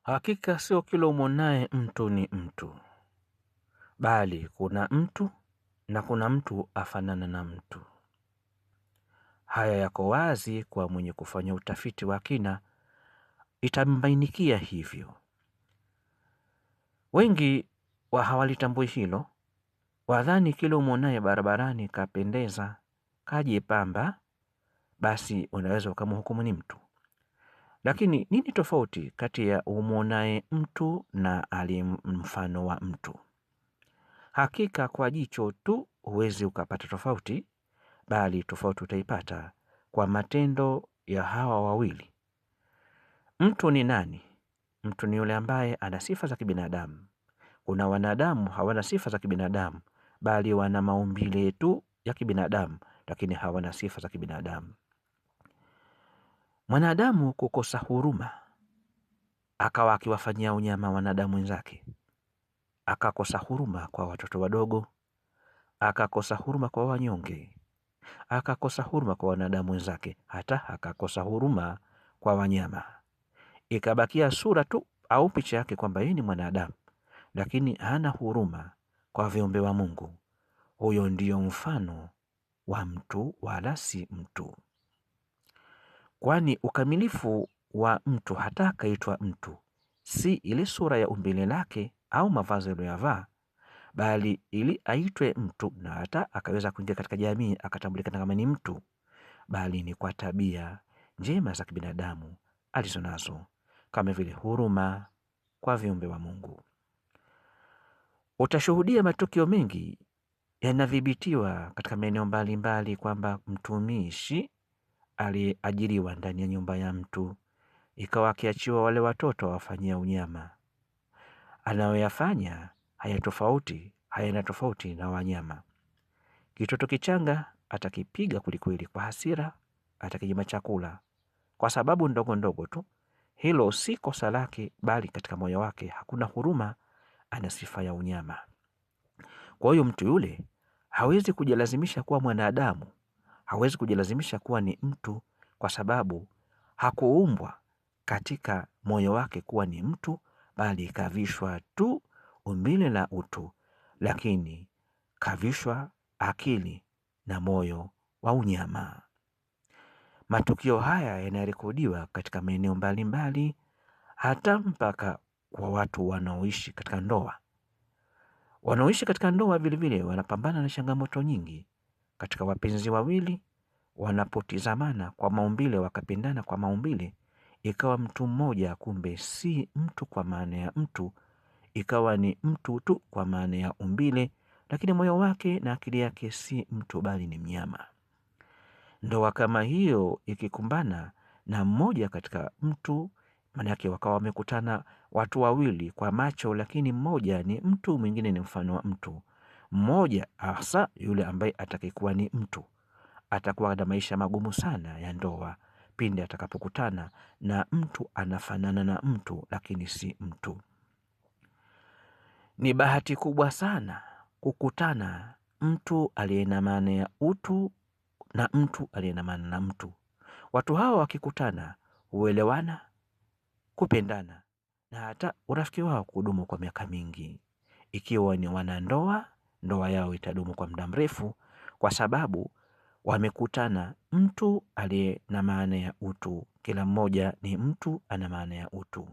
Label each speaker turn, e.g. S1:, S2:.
S1: Hakika sio kila umwonaye mtu ni mtu, bali kuna mtu na kuna mtu afanana na mtu. Haya yako wazi kwa mwenye kufanya utafiti wa kina, itambainikia hivyo. Wengi hawalitambui hilo, wadhani kila umwonaye barabarani kapendeza, kajipamba, basi unaweza ukamhukumu ni mtu. Lakini nini tofauti kati ya umwonaye mtu na aliye mfano wa mtu? Hakika kwa jicho tu huwezi ukapata tofauti, bali tofauti utaipata kwa matendo ya hawa wawili. Mtu ni nani? Mtu ni yule ambaye ana sifa za kibinadamu. Kuna wanadamu hawana sifa za kibinadamu, bali wana maumbile tu ya kibinadamu, lakini hawana sifa za kibinadamu. Mwanadamu kukosa huruma, akawa akiwafanyia unyama wanadamu wenzake, akakosa huruma kwa watoto wadogo, akakosa huruma kwa wanyonge, akakosa huruma kwa wanadamu wenzake, hata akakosa huruma kwa wanyama. Ikabakia sura tu au picha yake kwamba yeye ni mwanadamu, lakini hana huruma kwa viumbe wa Mungu. Huyo ndiyo mfano wa mtu, wala si mtu. Kwani ukamilifu wa mtu hata akaitwa mtu si ile sura ya umbile lake au mavazi aliyoyavaa, bali ili aitwe mtu na hata akaweza kuingia katika jamii akatambulikana kama ni mtu, bali ni kwa tabia njema za kibinadamu alizonazo, kama vile huruma kwa viumbe wa Mungu. Utashuhudia matukio mengi yanadhibitiwa katika maeneo mbalimbali kwamba mtumishi aliyeajiriwa ndani ya nyumba ya mtu, ikawa akiachiwa wale watoto wafanyia unyama, anayoyafanya hayana tofauti na wanyama. Kitoto kichanga atakipiga kulikweli, kwa hasira atakinyima chakula kwa sababu ndogo ndogo tu. Hilo si kosa lake, bali katika moyo wake hakuna huruma, ana sifa ya unyama. Kwa hiyo mtu yule hawezi kujilazimisha kuwa mwanadamu, hawezi kujilazimisha kuwa ni mtu, kwa sababu hakuumbwa katika moyo wake kuwa ni mtu, bali kavishwa tu umbile la utu, lakini kavishwa akili na moyo wa unyama. Matukio haya yanarekodiwa katika maeneo mbalimbali, hata mpaka kwa watu wanaoishi katika ndoa. Wanaoishi katika ndoa vilevile wanapambana na changamoto nyingi. Katika wapenzi wawili wanapotizamana kwa maumbile, wakapendana kwa maumbile, ikawa mtu mmoja kumbe si mtu kwa maana ya mtu, ikawa ni mtu tu kwa maana ya umbile, lakini moyo wake na akili yake si mtu, bali ni mnyama. Ndoa kama hiyo ikikumbana na mmoja katika mtu, manake wakawa wamekutana watu wawili kwa macho, lakini mmoja ni mtu, mwingine ni mfano wa mtu. Mmoja hasa yule ambaye atakayekuwa ni mtu atakuwa na maisha magumu sana ya ndoa pindi atakapokutana na mtu anafanana na mtu lakini si mtu. Ni bahati kubwa sana kukutana mtu aliye na maana ya utu na mtu aliye na maana na mtu. Watu hawa wakikutana huelewana, kupendana, na hata urafiki wao kudumu kwa miaka mingi. Ikiwa ni wanandoa, ndoa yao itadumu kwa muda mrefu, kwa sababu wamekutana mtu aliye na maana ya utu. Kila mmoja ni mtu ana maana ya utu.